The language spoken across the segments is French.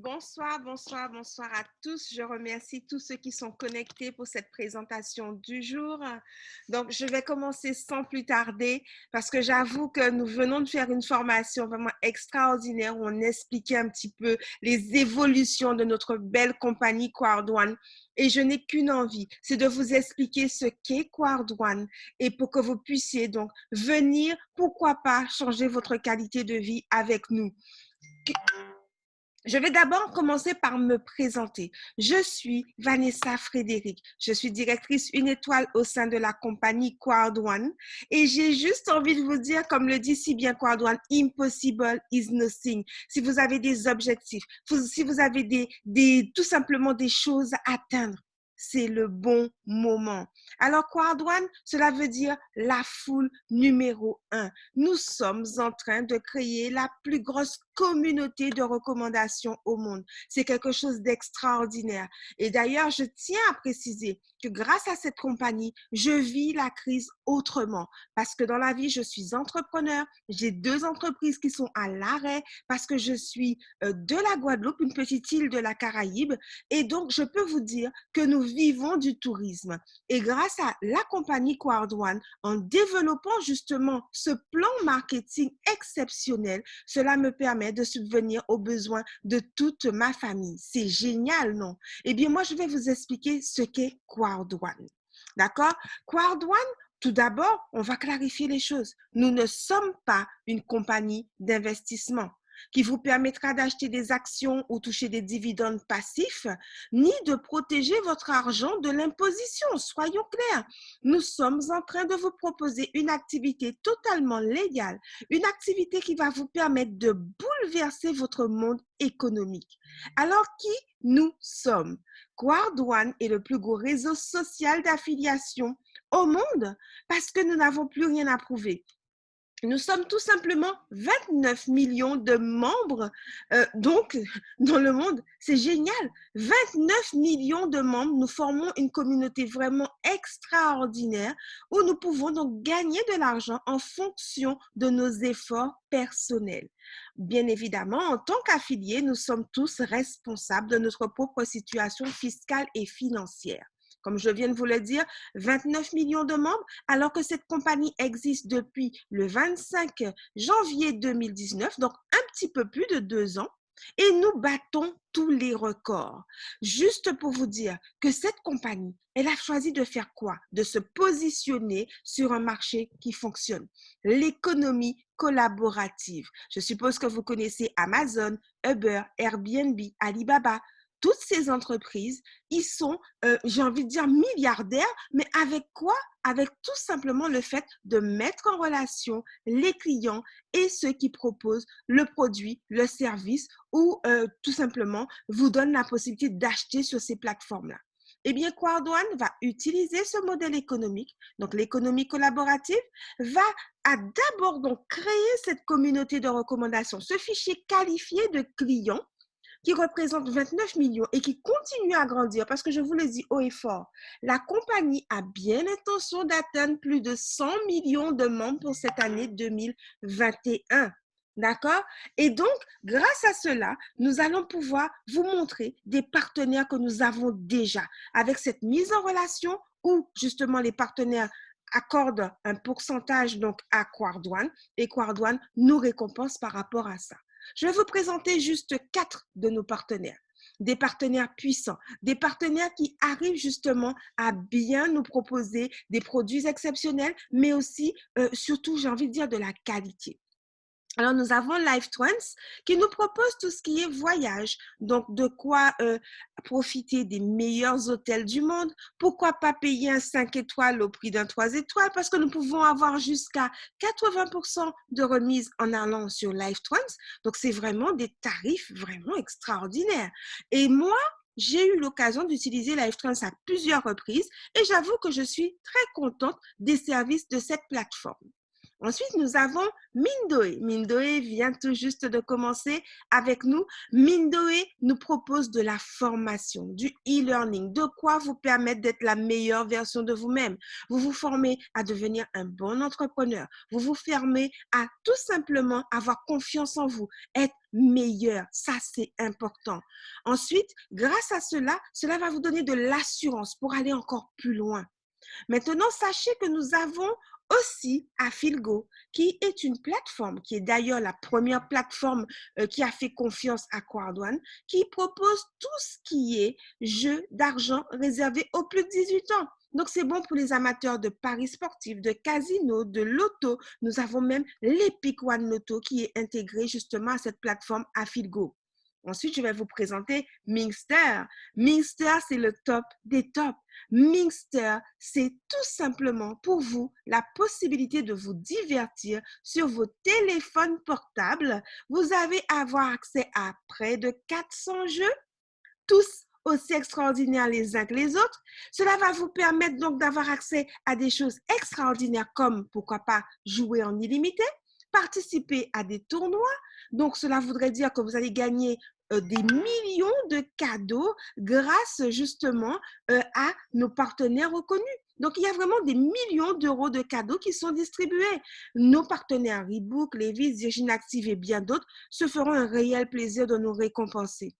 Bonsoir, bonsoir, bonsoir à tous. Je remercie tous ceux qui sont connectés pour cette présentation du jour. Donc, je vais commencer sans plus tarder parce que j'avoue que nous venons de faire une formation vraiment extraordinaire où on expliquait un petit peu les évolutions de notre belle compagnie Quardone. Et je n'ai qu'une envie, c'est de vous expliquer ce qu'est Quardone et pour que vous puissiez donc venir, pourquoi pas, changer votre qualité de vie avec nous. Je vais d'abord commencer par me présenter. Je suis Vanessa Frédéric. Je suis directrice une étoile au sein de la compagnie Quardone. Et j'ai juste envie de vous dire, comme le dit si bien Quardone, impossible is nothing. Si vous avez des objectifs, si vous avez tout simplement des choses à atteindre, c'est le bon moment. Alors, Quardone, cela veut dire la foule numéro 1. Nous sommes en train de créer la plus grosse communauté de recommandations au monde. C'est quelque chose d'extraordinaire. Et d'ailleurs, je tiens à préciser que grâce à cette compagnie, je vis la crise autrement. Parce que dans la vie, je suis entrepreneur. J'ai 2 entreprises qui sont à l'arrêt parce que je suis de la Guadeloupe, une petite île de la Caraïbe. Et donc, je peux vous dire que nous vivons du tourisme. Et grâce à la compagnie Quardone, en développant justement ce plan marketing exceptionnel, cela me permet de subvenir aux besoins de toute ma famille. C'est génial, non? Eh bien, moi, je vais vous expliquer ce qu'est Quardone. D'accord? Quardone, tout d'abord, on va clarifier les choses. Nous ne sommes pas une compagnie d'investissement qui vous permettra d'acheter des actions ou toucher des dividendes passifs, ni de protéger votre argent de l'imposition. Soyons clairs, nous sommes en train de vous proposer une activité totalement légale, une activité qui va vous permettre de bouleverser votre monde économique. Alors, qui nous sommes? Quardone est le plus gros réseau social d'affiliation au monde parce que nous n'avons plus rien à prouver. Nous sommes tout simplement 29 millions de membres donc dans le monde. C'est génial. 29 millions de membres. Nous formons une communauté vraiment extraordinaire où nous pouvons donc gagner de l'argent en fonction de nos efforts personnels. Bien évidemment, en tant qu'affiliés, nous sommes tous responsables de notre propre situation fiscale et financière. Comme je viens de vous le dire, 29 millions de membres, alors que cette compagnie existe depuis le 25 janvier 2019, donc un petit peu plus de 2 ans, et nous battons tous les records. Juste pour vous dire que cette compagnie, elle a choisi de faire quoi? De se positionner sur un marché qui fonctionne. L'économie collaborative. Je suppose que vous connaissez Amazon, Uber, Airbnb, Alibaba. Toutes ces entreprises, ils sont, j'ai envie de dire, milliardaires, mais avec quoi? Avec tout simplement le fait de mettre en relation les clients et ceux qui proposent le produit, le service ou tout simplement vous donnent la possibilité d'acheter sur ces plateformes-là. Eh bien, Quardone va utiliser ce modèle économique, donc l'économie collaborative, va d'abord donc créer cette communauté de recommandations, ce fichier qualifié de clients qui représente 29 millions et qui continue à grandir parce que je vous le dis haut et fort, la compagnie a bien l'intention d'atteindre plus de 100 millions de membres pour cette année 2021. D'accord? Et donc, grâce à cela, nous allons pouvoir vous montrer des partenaires que nous avons déjà avec cette mise en relation où justement les partenaires accordent un pourcentage donc à Quardone et Quardone nous récompense par rapport à ça. Je vais vous présenter juste 4 de nos partenaires. Des partenaires puissants, des partenaires qui arrivent justement à bien nous proposer des produits exceptionnels, mais aussi, surtout, j'ai envie de dire, de la qualité. Alors, nous avons LifeTrends qui nous propose tout ce qui est voyage. Donc, de quoi profiter des meilleurs hôtels du monde. Pourquoi pas payer un 5 étoiles au prix d'un 3 étoiles? Parce que nous pouvons avoir jusqu'à 80% de remise en allant sur LifeTrends. Donc, c'est vraiment des tarifs vraiment extraordinaires. Et moi, j'ai eu l'occasion d'utiliser LifeTrends à plusieurs reprises et j'avoue que je suis très contente des services de cette plateforme. Ensuite, nous avons Mindoe. Mindoe vient tout juste de commencer avec nous. Mindoe nous propose de la formation, du e-learning, de quoi vous permettre d'être la meilleure version de vous-même. Vous vous formez à devenir un bon entrepreneur. Vous vous formez à tout simplement avoir confiance en vous, être meilleur. Ça, c'est important. Ensuite, grâce à cela, cela va vous donner de l'assurance pour aller encore plus loin. Maintenant, sachez que nous avons aussi Afilgo, qui est une plateforme, qui est d'ailleurs la première plateforme qui a fait confiance à Quardone, qui propose tout ce qui est jeu d'argent réservé aux plus de 18 ans. Donc, c'est bon pour les amateurs de paris sportifs, de casino, de loto. Nous avons même l'Epic One Loto qui est intégré justement à cette plateforme Afilgo. Ensuite, je vais vous présenter Mingster. Mingster, c'est le top des tops. Mingster, c'est tout simplement pour vous la possibilité de vous divertir sur vos téléphones portables. Vous avez avoir accès à près de 400 jeux, tous aussi extraordinaires les uns que les autres. Cela va vous permettre donc d'avoir accès à des choses extraordinaires comme, pourquoi pas, jouer en illimité, participer à des tournois. Donc, cela voudrait dire que vous allez gagner des millions de cadeaux grâce justement à nos partenaires reconnus. Donc, il y a vraiment des millions d'euros de cadeaux qui sont distribués. Nos partenaires Rebook, Levi's, Virgin Active et bien d'autres se feront un réel plaisir de nous récompenser.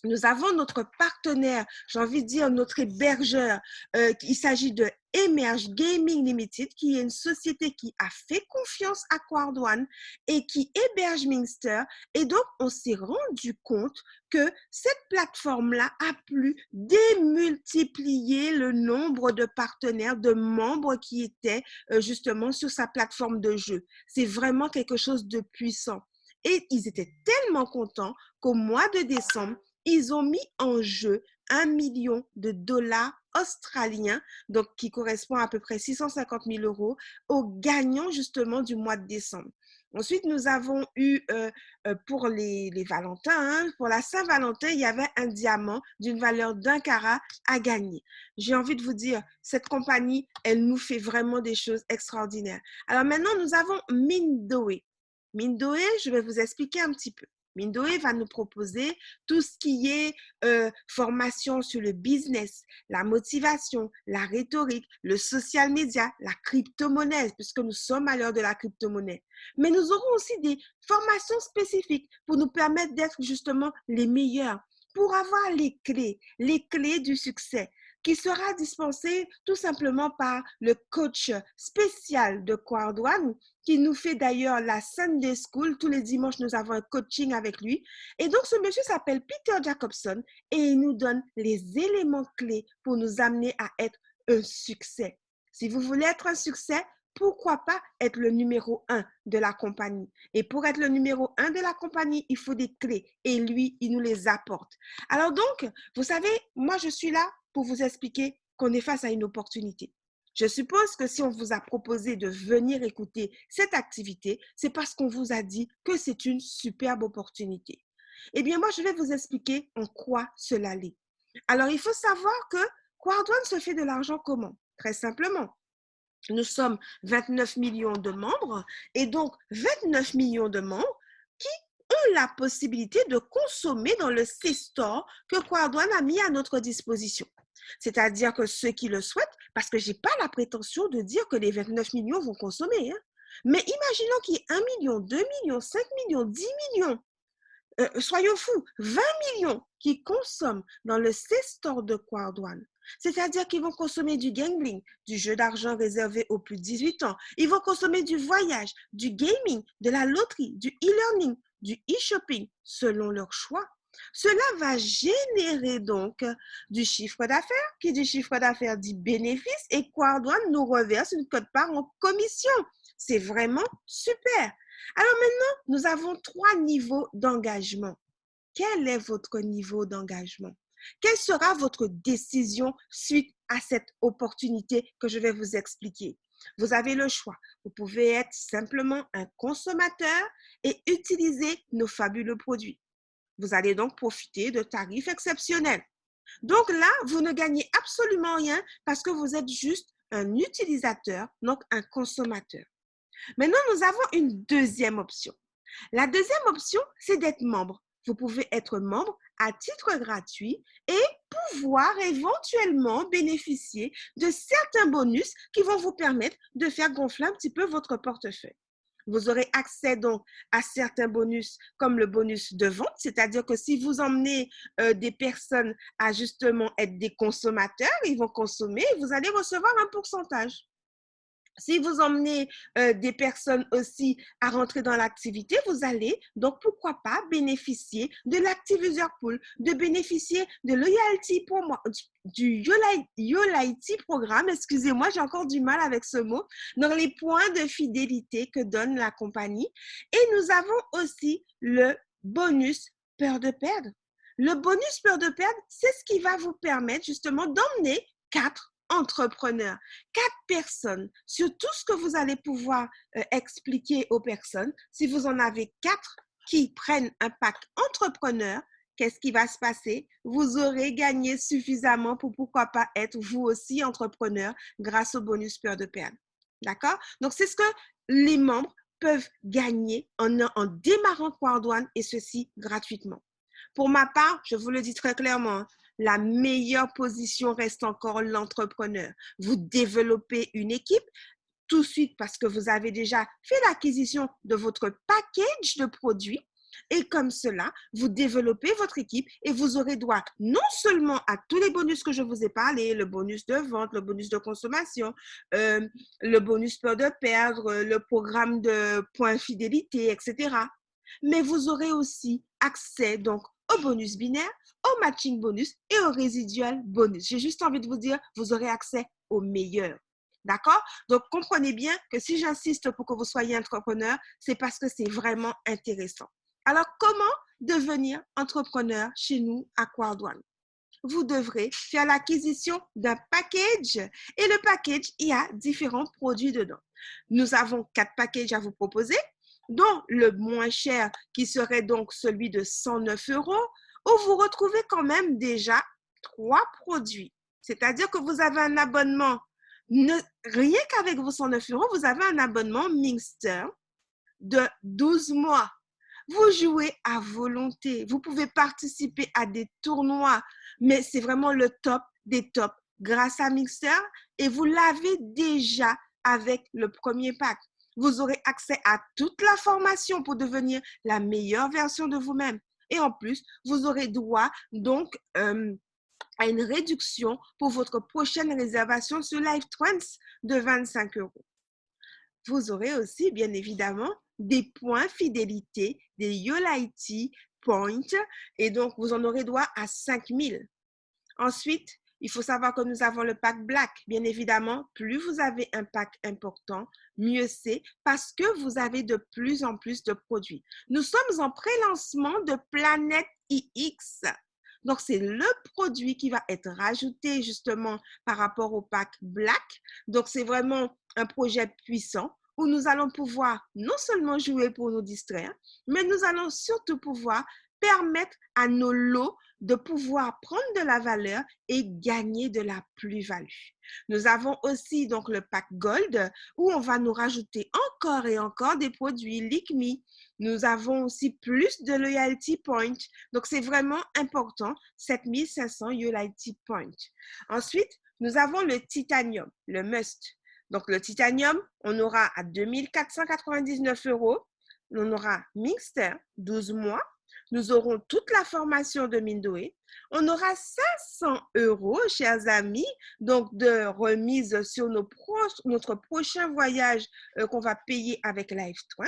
Nous avons notre partenaire, j'ai envie de dire notre hébergeur. Il s'agit de Emerge Gaming Limited, qui est une société qui a fait confiance à Quardone et qui héberge Mingster. Et donc, on s'est rendu compte que cette plateforme-là a pu démultiplier le nombre de partenaires, de membres qui étaient justement sur sa plateforme de jeu. C'est vraiment quelque chose de puissant. Et ils étaient tellement contents qu'au mois de décembre, ils ont mis en jeu 1 million de dollars australiens, donc qui correspond à peu près 650 000 euros, aux gagnants justement du mois de décembre. Ensuite, nous avons eu pour les Valentins, pour la Saint-Valentin, il y avait un diamant d'une valeur d'1 carat à gagner. J'ai envie de vous dire, cette compagnie, elle nous fait vraiment des choses extraordinaires. Alors maintenant, nous avons Mindoe. Mindoe, je vais vous expliquer un petit peu. Mindoe va nous proposer tout ce qui est formation sur le business, la motivation, la rhétorique, le social media, la crypto-monnaie, puisque nous sommes à l'heure de la crypto-monnaie. Mais nous aurons aussi des formations spécifiques pour nous permettre d'être justement les meilleurs, pour avoir les clés du succès, qui sera dispensé tout simplement par le coach spécial de Quardone, qui nous fait d'ailleurs la Sunday School. Tous les dimanches, nous avons un coaching avec lui. Et donc, ce monsieur s'appelle Peter Jacobson et il nous donne les éléments clés pour nous amener à être un succès. Si vous voulez être un succès, pourquoi pas être le numéro 1 de la compagnie? Et pour être le numéro 1 de la compagnie, il faut des clés. Et lui, il nous les apporte. Alors donc, vous savez, moi, je suis là pour vous expliquer qu'on est face à une opportunité. Je suppose que si on vous a proposé de venir écouter cette activité, c'est parce qu'on vous a dit que c'est une superbe opportunité. Eh bien, moi, je vais vous expliquer en quoi cela l'est. Alors, il faut savoir que Quardone se fait de l'argent comment? Très simplement. Nous sommes 29 millions de membres et donc 29 millions de membres qui ont la possibilité de consommer dans le C-Store que Quardone a mis à notre disposition. C'est-à-dire que ceux qui le souhaitent, parce que je n'ai pas la prétention de dire que les 29 millions vont consommer, hein, mais imaginons qu'il y ait 1 million, 2 millions, 5 millions, 10 millions, soyons fous, 20 millions qui consomment dans le C-Store de Quardone. C'est-à-dire qu'ils vont consommer du gambling, du jeu d'argent réservé aux plus de 18 ans. Ils vont consommer du voyage, du gaming, de la loterie, du e-learning, du e-shopping, selon leur choix. Cela va générer donc du chiffre d'affaires, qui du chiffre d'affaires dit bénéfice, et Quardone nous reverse une quote-part en commission. C'est vraiment super. Alors maintenant, nous avons 3 niveaux d'engagement. Quel est votre niveau d'engagement? Quelle sera votre décision suite à cette opportunité que je vais vous expliquer? Vous avez le choix. Vous pouvez être simplement un consommateur et utiliser nos fabuleux produits. Vous allez donc profiter de tarifs exceptionnels. Donc là, vous ne gagnez absolument rien parce que vous êtes juste un utilisateur, donc un consommateur. Maintenant, nous avons une deuxième option. La deuxième option, c'est d'être membre. Vous pouvez être membre à titre gratuit et pouvoir éventuellement bénéficier de certains bonus qui vont vous permettre de faire gonfler un petit peu votre portefeuille. Vous aurez accès donc à certains bonus comme le bonus de vente, c'est-à-dire que si vous emmenez des personnes à justement être des consommateurs, ils vont consommer et vous allez recevoir un pourcentage. Si vous emmenez des personnes aussi à rentrer dans l'activité, vous allez donc, pourquoi pas, bénéficier de l'Active User Pool, de bénéficier de Loyalty pour moi, du Loyalty Programme, excusez-moi, j'ai encore du mal avec ce mot, dans les points de fidélité que donne la compagnie. Et nous avons aussi le bonus peur de perdre. Le bonus peur de perdre, c'est ce qui va vous permettre justement d'emmener 4 entrepreneurs, 4 personnes, sur tout ce que vous allez pouvoir expliquer aux personnes. Si vous en avez 4 qui prennent un pack entrepreneur, qu'est-ce qui va se passer? Vous aurez gagné suffisamment pour pourquoi pas être vous aussi entrepreneur grâce au bonus peur de perdre. D'accord? Donc, c'est ce que les membres peuvent gagner en démarrant Quardone et ceci gratuitement. Pour ma part, je vous le dis très clairement, la meilleure position reste encore l'entrepreneur. Vous développez une équipe tout de suite parce que vous avez déjà fait l'acquisition de votre package de produits. Et comme cela, vous développez votre équipe et vous aurez droit non seulement à tous les bonus que je vous ai parlé, le bonus de vente, le bonus de consommation, le bonus peur de perdre, le programme de points fidélité, etc. Mais vous aurez aussi accès donc au bonus binaire, au matching bonus et au résidual bonus. J'ai juste envie de vous dire, vous aurez accès au meilleur. D'accord? Donc, comprenez bien que si j'insiste pour que vous soyez entrepreneur, c'est parce que c'est vraiment intéressant. Alors, comment devenir entrepreneur chez nous à Quardone? Vous devrez faire l'acquisition d'un package et le package, il y a différents produits dedans. Nous avons 4 packages à vous proposer, dont le moins cher qui serait donc celui de 109 €, où vous retrouvez quand même déjà 3 produits. C'est-à-dire que vous avez un abonnement, rien qu'avec vos 109 €, vous avez un abonnement Mingster de 12 mois. Vous jouez à volonté. Vous pouvez participer à des tournois, mais c'est vraiment le top des tops grâce à Mixer et vous l'avez déjà avec le premier pack. Vous aurez accès à toute la formation pour devenir la meilleure version de vous-même. Et en plus, vous aurez droit donc à une réduction pour votre prochaine réservation sur LiveTrends de 25 €. Vous aurez aussi, bien évidemment, des points fidélité, des Loyalty Points, et donc vous en aurez droit à 5000. Ensuite, il faut savoir que nous avons le pack Black. Bien évidemment, plus vous avez un pack important, mieux c'est parce que vous avez de plus en plus de produits. Nous sommes en pré-lancement de Planète iX. Donc, c'est le produit qui va être rajouté justement par rapport au pack Black. Donc, c'est vraiment un projet puissant où nous allons pouvoir non seulement jouer pour nous distraire, mais nous allons surtout pouvoir permettre à nos lots de pouvoir prendre de la valeur et gagner de la plus-value. Nous avons aussi donc le pack Gold où on va nous rajouter encore et encore des produits LickMe. Nous avons aussi plus de Loyalty Points. Donc, c'est vraiment important, 7500 Loyalty Points. Ensuite, nous avons le Titanium, le Must. Donc, le Titanium, on aura à 2499 €. On aura Mixter, 12 mois. Nous aurons toute la formation de Mindoé. On aura 500 €, chers amis, donc de remise sur notre prochain voyage qu'on va payer avec LiveTrends.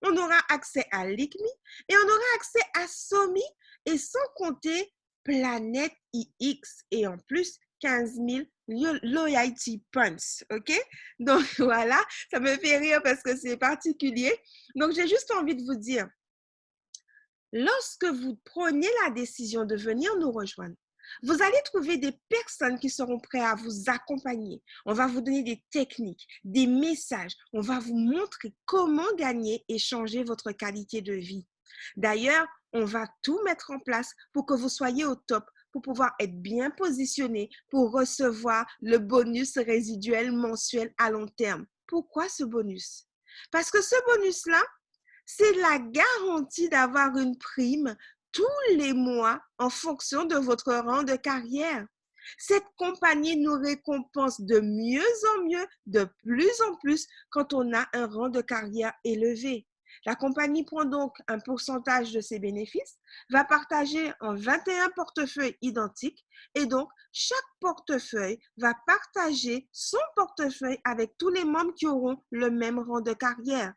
On aura accès à LickMe et on aura accès à Somi et sans compter Planète iX et en plus 15 000 Loyalty Points, ok? Donc voilà, ça me fait rire parce que c'est particulier. Donc j'ai juste envie de vous dire, lorsque vous prenez la décision de venir nous rejoindre, vous allez trouver des personnes qui seront prêtes à vous accompagner. On va vous donner des techniques, des messages. On va vous montrer comment gagner et changer votre qualité de vie. D'ailleurs, on va tout mettre en place pour que vous soyez au top, pour pouvoir être bien positionné, pour recevoir le bonus résiduel mensuel à long terme. Pourquoi ce bonus? Parce que ce bonus-là, c'est la garantie d'avoir une prime tous les mois en fonction de votre rang de carrière. Cette compagnie nous récompense de mieux en mieux, de plus en plus, quand on a un rang de carrière élevé. La compagnie prend donc un pourcentage de ses bénéfices, va partager en 21 portefeuilles identiques et donc chaque portefeuille va partager son portefeuille avec tous les membres qui auront le même rang de carrière.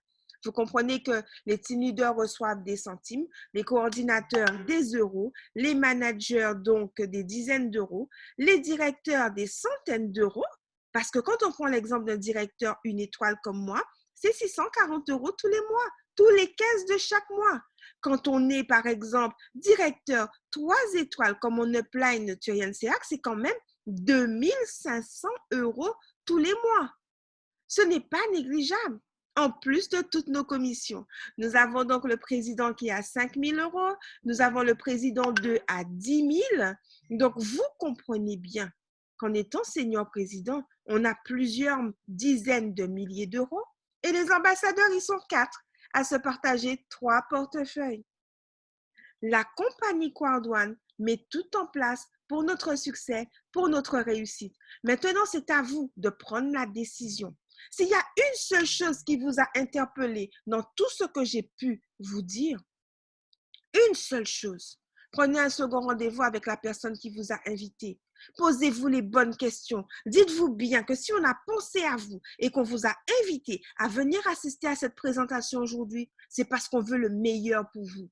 Vous comprenez que les team leaders reçoivent des centimes, les coordinateurs des euros, les managers donc des dizaines d'euros, les directeurs des centaines d'euros, parce que quand on prend l'exemple d'un directeur une étoile comme moi, c'est 640 euros tous les mois, tous les 15 de chaque mois. Quand on est, par exemple, directeur 3 étoiles, comme on apply Turian CH, c'est quand même 2500 euros tous les mois. Ce n'est pas négligeable. En plus de toutes nos commissions, nous avons donc le président qui est à 5 000 euros, nous avons le président 2 à 10 000. Donc, vous comprenez bien qu'en étant senior président, on a plusieurs dizaines de milliers d'euros et les ambassadeurs, ils sont 4 à se partager 3 portefeuilles. La compagnie Quardone met tout en place pour notre succès, pour notre réussite. Maintenant, c'est à vous de prendre la décision. S'il y a une seule chose qui vous a interpellé dans tout ce que j'ai pu vous dire, une seule chose, prenez un second rendez-vous avec la personne qui vous a invité. Posez-vous les bonnes questions. Dites-vous bien que si on a pensé à vous et qu'on vous a invité à venir assister à cette présentation aujourd'hui, c'est parce qu'on veut le meilleur pour vous.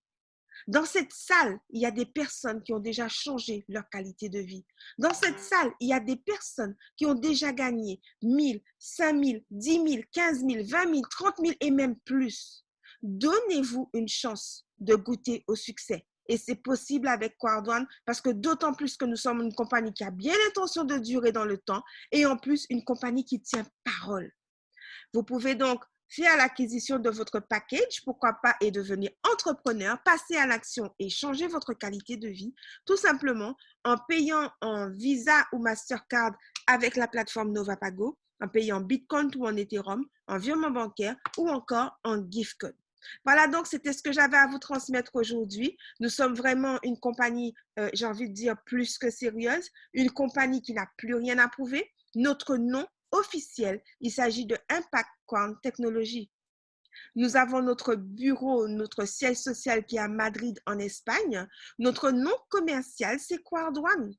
Dans cette salle, il y a des personnes qui ont déjà changé leur qualité de vie. Dans cette salle, il y a des personnes qui ont déjà gagné 1000, 5000, 10 000, 15 000, 20 000, 30 000 et même plus. Donnez-vous une chance de goûter au succès. Et c'est possible avec Quardone parce que d'autant plus que nous sommes une compagnie qui a bien l'intention de durer dans le temps et en plus une compagnie qui tient parole. Vous pouvez donc faire l'acquisition de votre package, pourquoi pas, et devenir entrepreneur, passer à l'action et changer votre qualité de vie, tout simplement en payant en Visa ou Mastercard avec la plateforme Novapago, en payant Bitcoin ou en Ethereum, en virement bancaire ou encore en gift code. Voilà, donc c'était ce que j'avais à vous transmettre aujourd'hui. Nous sommes vraiment une compagnie, j'ai envie de dire, plus que sérieuse, une compagnie qui n'a plus rien à prouver. Notre nom officiel, il s'agit de Impact Quant Technologies. Nous avons notre bureau, notre siège social qui est à Madrid en Espagne. Notre nom commercial, c'est Quardone.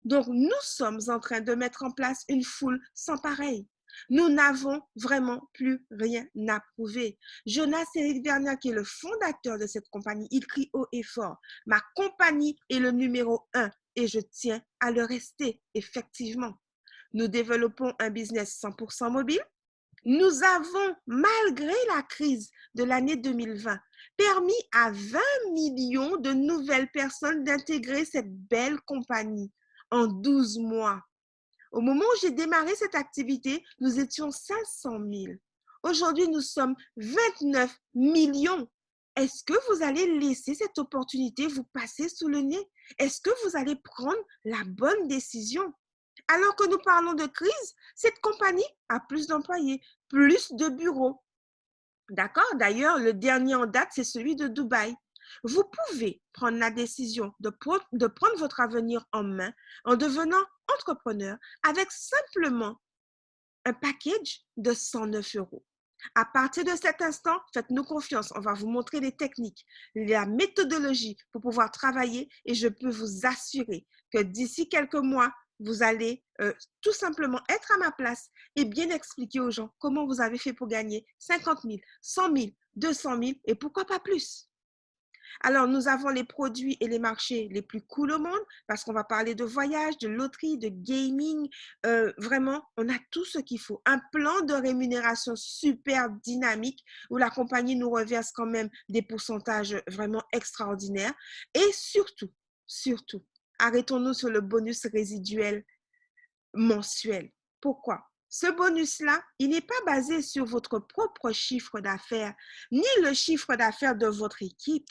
Donc, nous sommes en train de mettre en place une foule sans pareil. Nous n'avons vraiment plus rien à prouver. Jonas Eric Vernier, qui est le fondateur de cette compagnie, il crie haut et fort. Ma compagnie est le numéro 1 et je tiens à le rester, effectivement. Nous développons un business 100% mobile. Nous avons, malgré la crise de l'année 2020, permis à 20 millions de nouvelles personnes d'intégrer cette belle compagnie en 12 mois. Au moment où j'ai démarré cette activité, nous étions 500 000. Aujourd'hui, nous sommes 29 millions. Est-ce que vous allez laisser cette opportunité vous passer sous le nez? Est-ce que vous allez prendre la bonne décision? Alors que nous parlons de crise, cette compagnie a plus d'employés, plus de bureaux. D'accord? D'ailleurs, le dernier en date, c'est celui de Dubaï. Vous pouvez prendre la décision de prendre votre avenir en main en devenant entrepreneur avec simplement un package de 109 euros. À partir de cet instant, faites-nous confiance. On va vous montrer les techniques, la méthodologie pour pouvoir travailler et je peux vous assurer que d'ici quelques mois, vous allez tout simplement être à ma place et bien expliquer aux gens comment vous avez fait pour gagner 50 000, 100 000, 200 000 et pourquoi pas plus. Alors, nous avons les produits et les marchés les plus cool au monde parce qu'on va parler de voyage, de loterie, de gaming. Vraiment, on a tout ce qu'il faut. Un plan de rémunération super dynamique où la compagnie nous reverse quand même des pourcentages vraiment extraordinaires. Et surtout, arrêtons-nous sur le bonus résiduel mensuel. Pourquoi? Ce bonus-là, il n'est pas basé sur votre propre chiffre d'affaires, ni le chiffre d'affaires de votre équipe.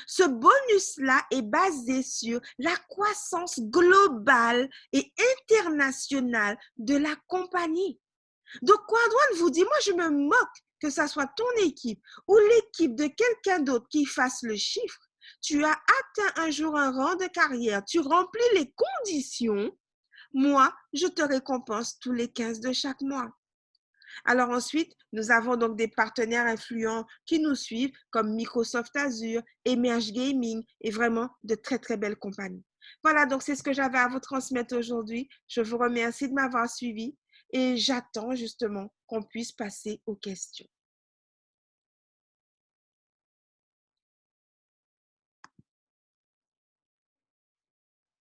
Ce bonus-là est basé sur la croissance globale et internationale de la compagnie. Donc, Quardone vous dit, moi, je me moque que ça soit ton équipe ou l'équipe de quelqu'un d'autre qui fasse le chiffre, tu as atteint un jour un rang de carrière, tu remplis les conditions, moi, je te récompense tous les 15 de chaque mois. Alors ensuite, nous avons donc des partenaires influents qui nous suivent comme Microsoft Azure, Emerge Gaming et vraiment de très, très belles compagnies. Voilà, donc c'est ce que j'avais à vous transmettre aujourd'hui. Je vous remercie de m'avoir suivi et j'attends justement qu'on puisse passer aux questions.